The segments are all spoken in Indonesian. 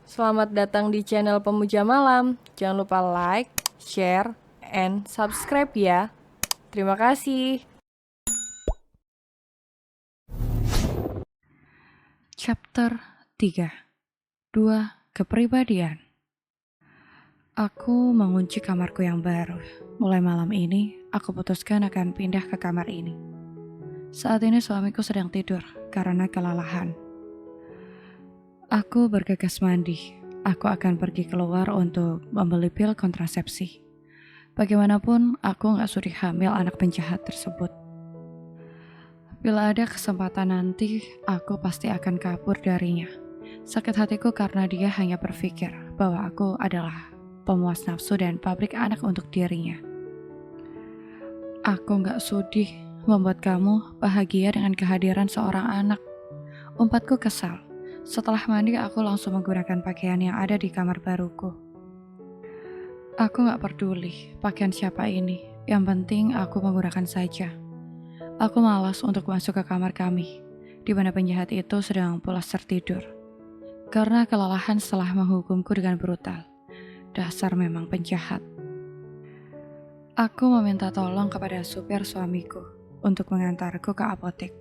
Selamat datang di channel Pemuja Malam. Jangan lupa like, share, and subscribe ya. Terima kasih. Chapter 3. 2. Kepribadian. Aku mengunci kamarku yang baru. Mulai malam ini, aku putuskan akan pindah ke kamar ini. Saat ini suamiku sedang tidur karena kelelahan. Aku bergegas mandi. Aku akan pergi keluar untuk membeli pil kontrasepsi. Bagaimanapun, aku gak sudi hamil anak penjahat tersebut. Bila ada kesempatan nanti, aku pasti akan kabur darinya. Sakit hatiku karena dia hanya berpikir bahwa aku adalah pemuas nafsu dan pabrik anak untuk dirinya. Aku gak sudi membuat kamu bahagia dengan kehadiran seorang anak. Umpatku kesal. Setelah mandi, aku langsung menggunakan pakaian yang ada di kamar baruku. Aku gak peduli pakaian siapa ini. Yang penting aku menggunakan saja. Aku malas untuk masuk ke kamar kami, di mana penjahat itu sedang pulas tertidur. Karena kelelahan setelah menghukumku dengan brutal. Dasar memang penjahat. Aku meminta tolong kepada supir suamiku untuk mengantarku ke apotek.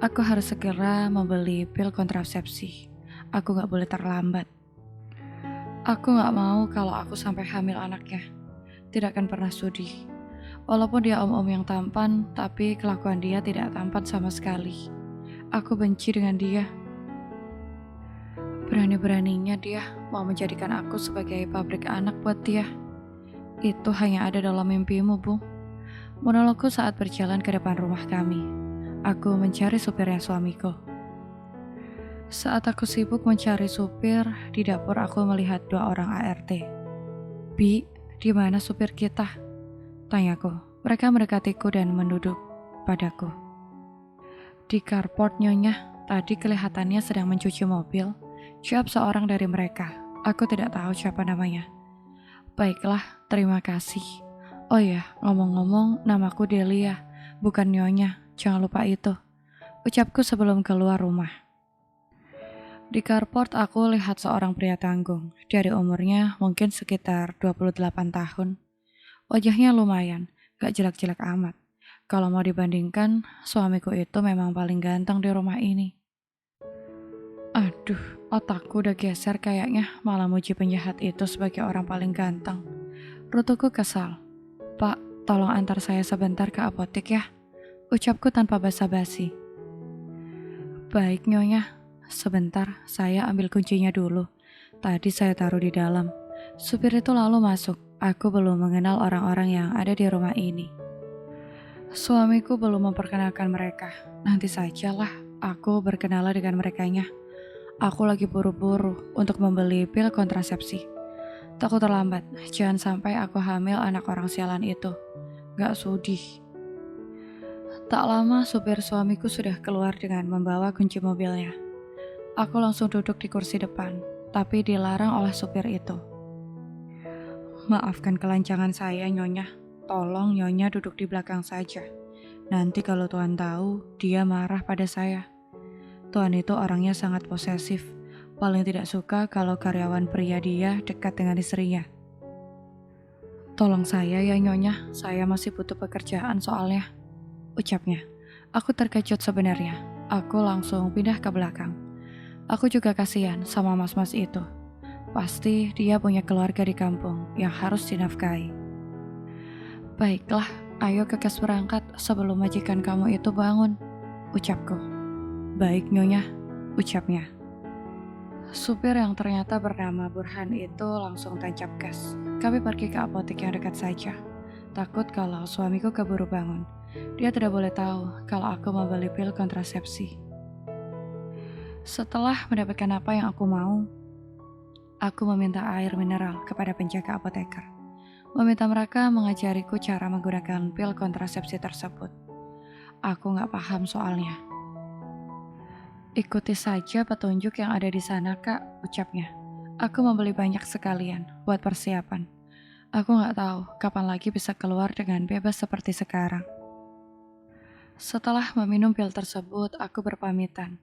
Aku harus segera membeli pil kontrasepsi. Aku gak boleh terlambat. Aku gak mau kalau aku sampai hamil anaknya. Tidak akan pernah sudi. Walaupun dia om-om yang tampan, tapi kelakuan dia tidak tampan sama sekali. Aku benci dengan dia. Berani-beraninya dia mau menjadikan aku sebagai pabrik anak buat dia. Itu hanya ada dalam mimpimu, Bu. Monologku saat berjalan ke depan rumah kami. Aku mencari supirnya suamiku. Saat aku sibuk mencari supir, di dapur aku melihat dua orang ART. Bi, di mana supir kita? Tanyaku. Mereka mendekatiku dan menduduk padaku. Di carport, Nyonya. Tadi kelihatannya sedang mencuci mobil. Jawab seorang dari mereka. Aku tidak tahu siapa namanya. Baiklah, terima kasih. Oh ya, ngomong-ngomong, namaku Delia, bukan Nyonya. Jangan lupa itu. Ucapku sebelum keluar rumah. Di carport aku lihat seorang pria tanggung. Dari umurnya mungkin sekitar 28 tahun. Wajahnya lumayan, gak jelek-jelek amat. Kalau mau dibandingkan, suamiku itu memang paling ganteng di rumah ini. Aduh, otakku udah geser kayaknya malah muji penjahat itu sebagai orang paling ganteng. Rutuku kesal. Pak, tolong antar saya sebentar ke apotek ya. Ucapku tanpa basa-basi. Baik, Nyonya. Sebentar, saya ambil kuncinya dulu. Tadi saya taruh di dalam. Supir itu lalu masuk. Aku belum mengenal orang-orang yang ada di rumah ini. Suamiku belum memperkenalkan mereka. Nanti sajalah aku berkenalan dengan merekanya. Aku lagi buru-buru untuk membeli pil kontrasepsi. Takut terlambat, jangan sampai aku hamil anak orang sialan itu. Gak sudi. Tak lama supir suamiku sudah keluar dengan membawa kunci mobilnya. Aku langsung duduk di kursi depan, tapi dilarang oleh supir itu. Maafkan kelancangan saya, Nyonya. Tolong Nyonya duduk di belakang saja. Nanti kalau Tuan tahu, dia marah pada saya. Tuan itu orangnya sangat posesif. Paling tidak suka kalau karyawan pria dia dekat dengan istrinya. Tolong saya ya, Nyonya. Saya masih butuh pekerjaan soalnya. Ucapnya. Aku terkejut sebenarnya. Aku langsung pindah ke belakang. Aku juga kasihan sama mas-mas itu. Pasti dia punya keluarga di kampung yang harus dinafkahi. Baiklah, ayo kekas berangkat sebelum majikan kamu itu bangun, ucapku. Baik, Nyonya, ucapnya. Supir yang ternyata bernama Burhan itu langsung tancap gas. Kami pergi ke apotek yang dekat saja. Takut kalau suamiku keburu bangun. Dia tidak boleh tahu kalau aku membeli pil kontrasepsi. Setelah mendapatkan apa yang aku mau, aku meminta air mineral kepada penjaga apoteker. Meminta mereka mengajariku cara menggunakan pil kontrasepsi tersebut. Aku gak paham soalnya. Ikuti saja petunjuk yang ada di sana, Kak, ucapnya. Aku membeli banyak sekalian buat persiapan. Aku gak tahu kapan lagi bisa keluar dengan bebas seperti sekarang. Setelah meminum pil tersebut, aku berpamitan.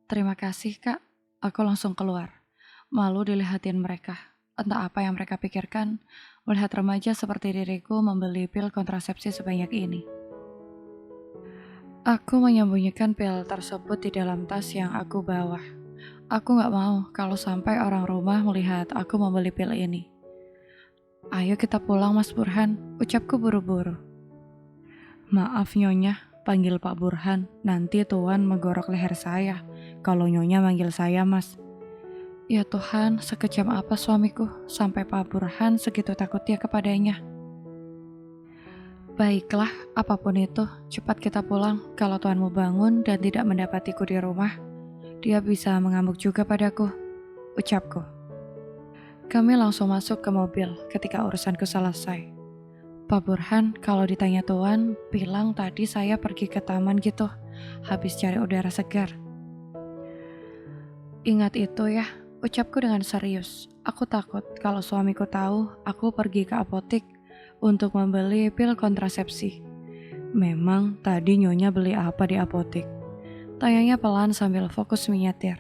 Terima kasih, Kak. Aku langsung keluar. Malu dilihatin mereka. Entah apa yang mereka pikirkan, melihat remaja seperti diriku membeli pil kontrasepsi sebanyak ini. Aku menyembunyikan pil tersebut di dalam tas yang aku bawa. Aku gak mau kalau sampai orang rumah melihat aku membeli pil ini. Ayo kita pulang Mas Burhan, ucapku buru-buru. Maaf Nyonya, panggil Pak Burhan, nanti Tuan menggorok leher saya. Kalau Nyonya manggil saya Mas. Ya Tuhan, sekejam apa suamiku sampai Pak Burhan segitu takutnya kepadanya. Baiklah, apapun itu, cepat kita pulang. Kalau tuanmu bangun dan tidak mendapatiku di rumah, dia bisa mengamuk juga padaku, ucapku. Kami langsung masuk ke mobil ketika urusanku selesai. Pak Burhan, kalau ditanya tuan, bilang tadi saya pergi ke taman gitu, habis cari udara segar. Ingat itu ya, ucapku dengan serius. Aku takut kalau suamiku tahu aku pergi ke apotik untuk membeli pil kontrasepsi. Memang tadi Nyonya beli apa di apotik? Tanyanya pelan sambil fokus menyetir.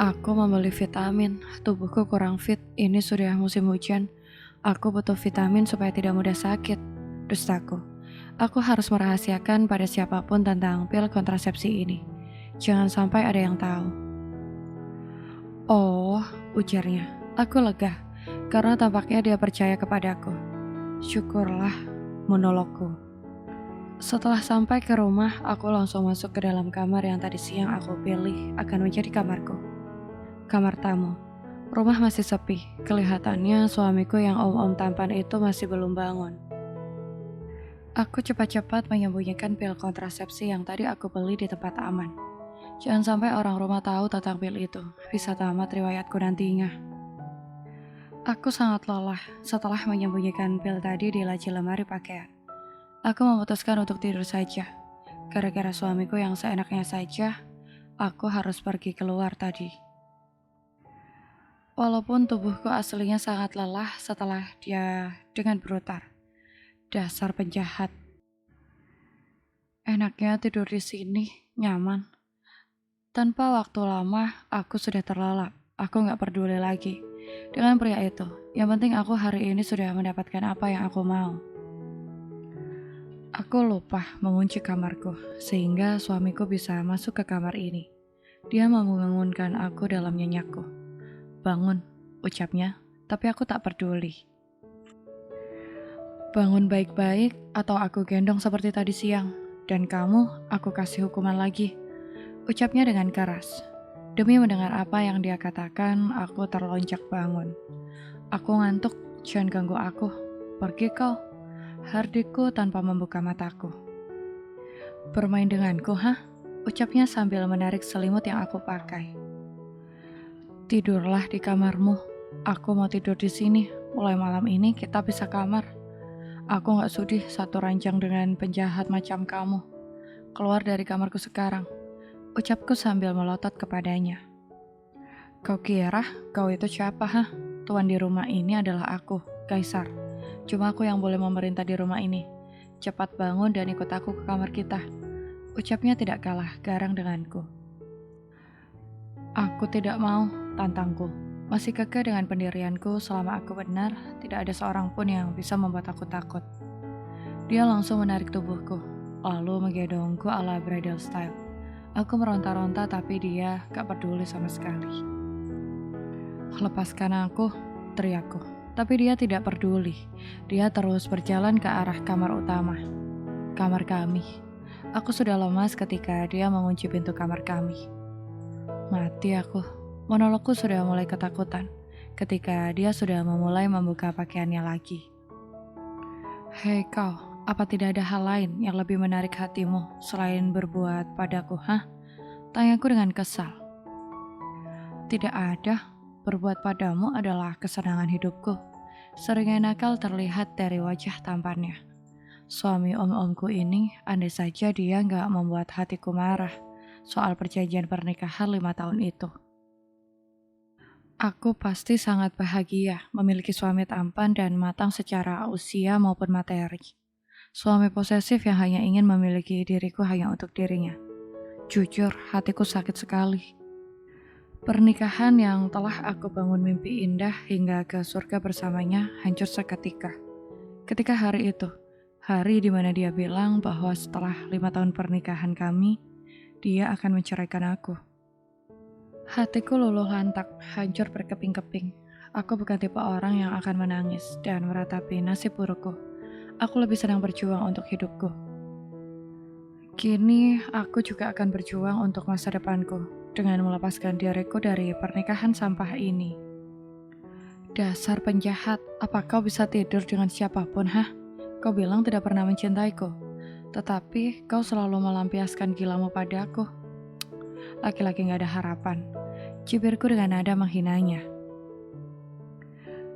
Aku membeli vitamin, tubuhku kurang fit, ini sudah musim hujan. Aku butuh vitamin supaya tidak mudah sakit, dustaku. Aku harus merahasiakan pada siapapun tentang pil kontrasepsi ini. Jangan sampai ada yang tahu. Oh, ujarnya. Aku lega, karena tampaknya dia percaya kepadaku. Syukurlah, monologku. Setelah sampai ke rumah, aku langsung masuk ke dalam kamar yang tadi siang aku pilih akan menjadi kamarku. Kamar tamu. Rumah masih sepi. Kelihatannya suamiku yang om-om tampan itu masih belum bangun. Aku cepat-cepat menyembunyikan pil kontrasepsi yang tadi aku beli di tempat aman. Jangan sampai orang rumah tahu tentang pil itu. Bisa tamat riwayatku nantinya. Aku sangat lelah setelah menyembunyikan pil tadi di laci lemari pakaian. Aku memutuskan untuk tidur saja. Gara-gara suamiku yang seenaknya saja, aku harus pergi keluar tadi. Walaupun tubuhku aslinya sangat lelah setelah dia dengan brutal. Dasar penjahat. Enaknya tidur di sini, nyaman. Tanpa waktu lama, aku sudah terlelap. Aku gak peduli lagi dengan pria itu. Yang penting aku hari ini sudah mendapatkan apa yang aku mau. Aku lupa mengunci kamarku, sehingga suamiku bisa masuk ke kamar ini. Dia membangunkan aku dalam nyenyakku. Bangun, ucapnya, tapi aku tak peduli. Bangun baik-baik atau aku gendong seperti tadi siang, dan kamu aku kasih hukuman lagi, ucapnya dengan keras. Demi mendengar apa yang dia katakan, aku terlonjak bangun. Aku ngantuk, jangan ganggu aku, pergi kau, hardiku tanpa membuka mataku. Bermain denganku, hah? Ucapnya sambil menarik selimut yang aku pakai. Tidurlah di kamarmu. Aku mau tidur di sini. Mulai malam ini kita pisah kamar. Aku gak sudi satu ranjang dengan penjahat macam kamu. Keluar dari kamarku sekarang, ucapku sambil melotot kepadanya. Kau kira kau itu siapa, hah? Tuan di rumah ini adalah aku, Kaisar. Cuma aku yang boleh memerintah di rumah ini. Cepat bangun dan ikut aku ke kamar kita, ucapnya tidak kalah garang denganku. Aku tidak mau, tantangku. Masih kekeh dengan pendirianku selama aku benar, tidak ada seorang pun yang bisa membuat aku takut. Dia langsung menarik tubuhku, lalu menggendongku ala bridal style. Aku meronta-ronta tapi dia gak peduli sama sekali. Lepaskan aku, teriakku. Tapi dia tidak peduli. Dia terus berjalan ke arah kamar utama. Kamar kami. Aku sudah lemas ketika dia mengunci pintu kamar kami. Mati aku. Monologku sudah mulai ketakutan ketika dia sudah memulai membuka pakaiannya lagi. Hei kau, apa tidak ada hal lain yang lebih menarik hatimu selain berbuat padaku, hah? Tanyaku dengan kesal. Tidak ada, berbuat padamu adalah kesenangan hidupku. Seringnya nakal terlihat dari wajah tampannya. Suami om-omku ini, andai saja dia gak membuat hatiku marah soal perjanjian pernikahan 5 tahun itu. Aku pasti sangat bahagia memiliki suami tampan dan matang secara usia maupun materi. Suami posesif yang hanya ingin memiliki diriku hanya untuk dirinya. Jujur, hatiku sakit sekali. Pernikahan yang telah aku bangun mimpi indah hingga ke surga bersamanya hancur seketika. Ketika hari itu, hari di mana dia bilang bahwa setelah 5 tahun pernikahan kami, dia akan menceraikan aku. Hatiku luluh lantak, hancur berkeping-keping. Aku bukan tipe orang yang akan menangis dan meratapi nasib burukku. Aku lebih senang berjuang untuk hidupku. Kini, aku juga akan berjuang untuk masa depanku dengan melepaskan diriku dari pernikahan sampah ini. Dasar penjahat, apa kau bisa tidur dengan siapapun, hah? Kau bilang tidak pernah mencintaiku, tetapi kau selalu melampiaskan gilamu padaku. Laki-laki gak ada harapan. Cibirku dengan nada menghinanya.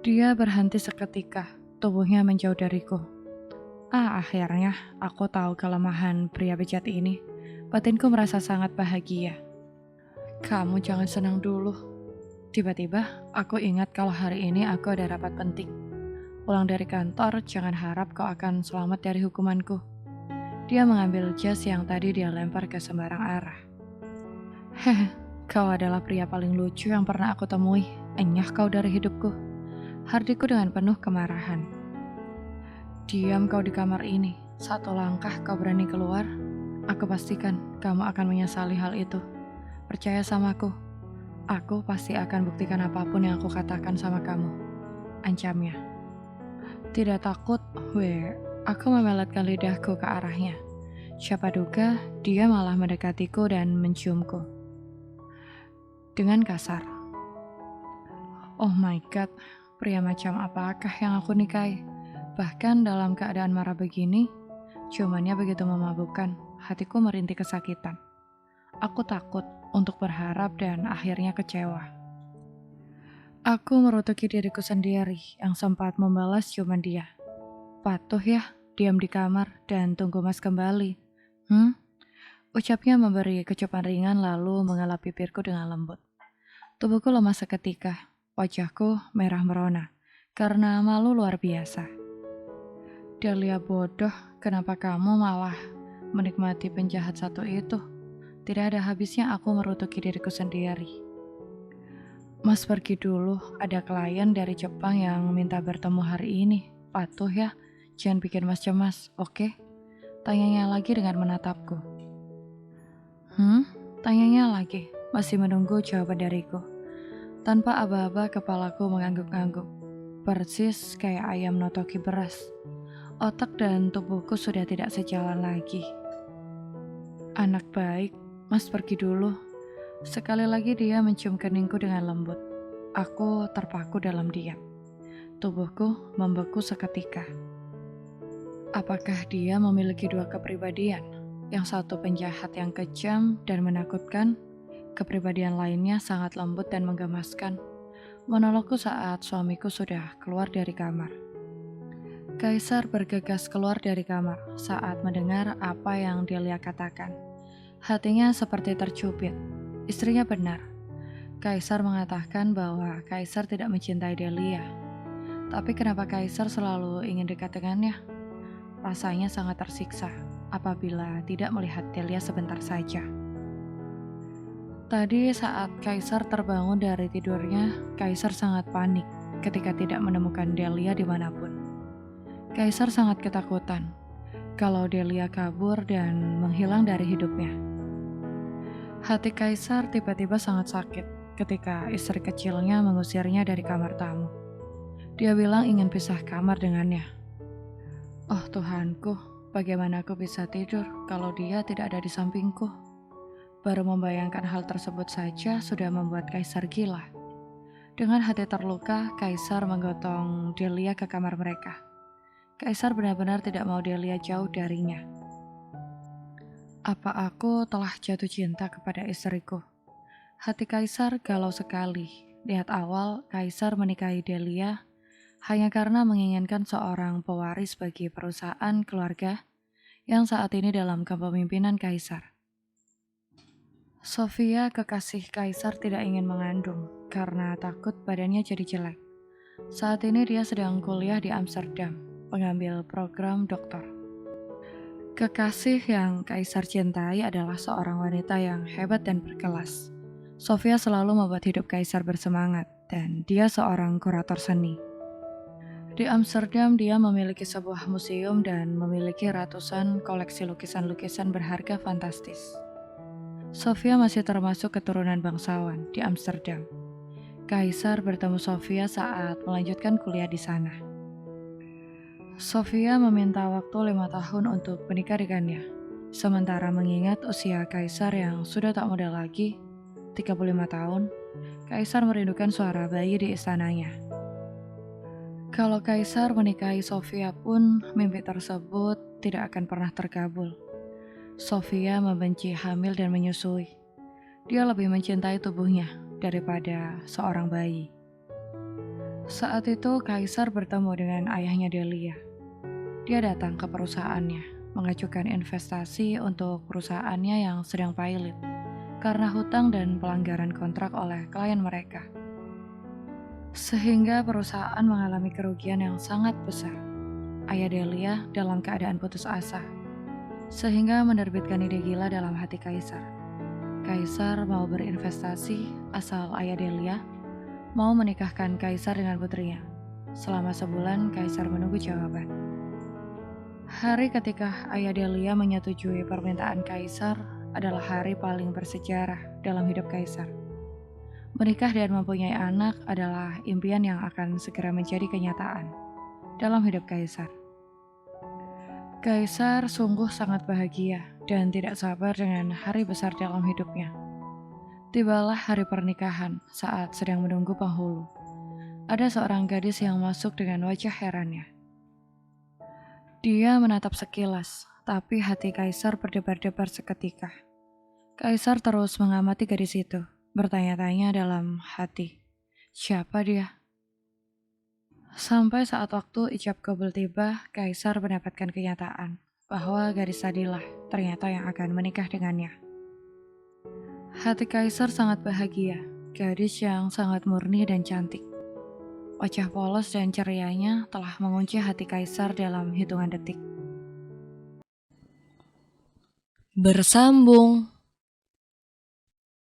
Dia berhenti seketika, tubuhnya menjauh dariku. Akhirnya aku tahu kelemahan pria bejat ini. Batinku merasa sangat bahagia. Kamu jangan senang dulu. Tiba-tiba aku ingat kalau hari ini aku ada rapat penting. Pulang dari kantor, jangan harap kau akan selamat dari hukumanku. Dia mengambil jas yang tadi dia lempar ke sembarang arah. Hehe, kau adalah pria paling lucu yang pernah aku temui. Enyah kau dari hidupku. Hardiku dengan penuh kemarahan. Diam kau di kamar ini. Satu langkah kau berani keluar, aku pastikan kamu akan menyesali hal itu. Percaya samaku. Aku pasti akan buktikan apapun yang aku katakan sama kamu. Ancamnya. Tidak takut, aku memeletkan lidahku ke arahnya. Siapa duga, dia malah mendekatiku dan menciumku. Dengan kasar. Oh my god, pria macam apakah yang aku nikahi? Bahkan dalam keadaan marah begini, ciumannya begitu memabukkan, hatiku merintih kesakitan. Aku takut untuk berharap dan akhirnya kecewa. Aku merutuki diriku sendiri yang sempat membalas ciuman dia. Patuh ya, diam di kamar dan tunggu mas kembali. Ucapnya memberi kecupan ringan lalu mengelap bibirku dengan lembut. Tubuhku lemas seketika, wajahku merah merona karena malu luar biasa. Delia bodoh, kenapa kamu malah menikmati penjahat satu itu? Tidak ada habisnya aku merutuki diriku sendiri. Mas pergi dulu, ada klien dari Jepang yang minta bertemu hari ini. Patuh ya, jangan bikin mas cemas, oke? Tanyanya lagi dengan menatapku. Tanyanya lagi, masih menunggu jawaban dariku. Tanpa aba-aba kepalaku mengangguk-angguk, persis kayak ayam notoki beras. Otak dan tubuhku sudah tidak sejalan lagi. Anak baik, mas pergi dulu. Sekali lagi dia mencium keningku dengan lembut. Aku terpaku dalam diam. Tubuhku membeku seketika. Apakah dia memiliki dua kepribadian? Yang satu penjahat yang kejam dan menakutkan, kepribadian lainnya sangat lembut dan menggemaskan. Monologku saat suamiku sudah keluar dari kamar. Kaisar bergegas keluar dari kamar saat mendengar apa yang Delia katakan. Hatinya seperti tercubit. Istrinya benar. Kaisar mengatakan bahwa Kaisar tidak mencintai Delia. Tapi kenapa Kaisar selalu ingin dekat dengannya? Rasanya sangat tersiksa apabila tidak melihat Delia sebentar saja. Tadi saat Kaisar terbangun dari tidurnya, Kaisar sangat panik ketika tidak menemukan Delia dimanapun. Kaisar sangat ketakutan kalau Delia kabur dan menghilang dari hidupnya. Hati Kaisar tiba-tiba sangat sakit ketika istri kecilnya mengusirnya dari kamar tamu. Dia bilang ingin pisah kamar dengannya. Oh Tuhanku, bagaimana aku bisa tidur kalau dia tidak ada di sampingku? Baru membayangkan hal tersebut saja sudah membuat Kaisar gila. Dengan hati terluka, Kaisar menggotong Delia ke kamar mereka. Kaisar benar-benar tidak mau Delia jauh darinya. Apa aku telah jatuh cinta kepada istriku? Hati Kaisar galau sekali. Lihat awal, Kaisar menikahi Delia hanya karena menginginkan seorang pewaris bagi perusahaan keluarga yang saat ini dalam kepemimpinan Kaisar. Sofia, kekasih Kaisar, tidak ingin mengandung karena takut badannya jadi jelek. Saat ini dia sedang kuliah di Amsterdam, mengambil program doktor. Kekasih yang Kaisar cintai adalah seorang wanita yang hebat dan berkelas. Sofia selalu membuat hidup Kaisar bersemangat, dan dia seorang kurator seni. Di Amsterdam, dia memiliki sebuah museum dan memiliki ratusan koleksi lukisan-lukisan berharga fantastis. Sofia masih termasuk keturunan bangsawan di Amsterdam. Kaisar bertemu Sofia saat melanjutkan kuliah di sana. Sofia meminta waktu 5 tahun untuk menikah dengannya. Sementara mengingat usia Kaisar yang sudah tak muda lagi, 35 tahun, Kaisar merindukan suara bayi di istananya. Kalau Kaisar menikahi Sofia pun, mimpi tersebut tidak akan pernah terkabul. Sofia membenci hamil dan menyusui. Dia lebih mencintai tubuhnya daripada seorang bayi. Saat itu Kaisar bertemu dengan ayahnya Delia. Dia datang ke perusahaannya, mengajukan investasi untuk perusahaannya yang sedang pailit karena hutang dan pelanggaran kontrak oleh klien mereka. Sehingga perusahaan mengalami kerugian yang sangat besar. Ayah Delia dalam keadaan putus asa, sehingga menerbitkan ide gila dalam hati Kaisar. Kaisar mau berinvestasi asal ayah Delia mau menikahkan Kaisar dengan putrinya. Selama sebulan, Kaisar menunggu jawaban. Hari ketika ayah Delia menyetujui permintaan Kaisar adalah hari paling bersejarah dalam hidup Kaisar. Menikah dan mempunyai anak adalah impian yang akan segera menjadi kenyataan dalam hidup Kaisar. Kaisar sungguh sangat bahagia dan tidak sabar dengan hari besar dalam hidupnya. Tibalah hari pernikahan saat sedang menunggu penghulu. Ada seorang gadis yang masuk dengan wajah herannya. Dia menatap sekilas, tapi hati Kaisar berdebar-debar seketika. Kaisar terus mengamati gadis itu, bertanya-tanya dalam hati, siapa dia? Sampai saat waktu ijab kabul tiba, Kaisar mendapatkan kenyataan bahwa gadis tadilah ternyata yang akan menikah dengannya. Hati Kaisar sangat bahagia, gadis yang sangat murni dan cantik. Wajah polos dan cerianya telah mengunci hati Kaisar dalam hitungan detik. Bersambung.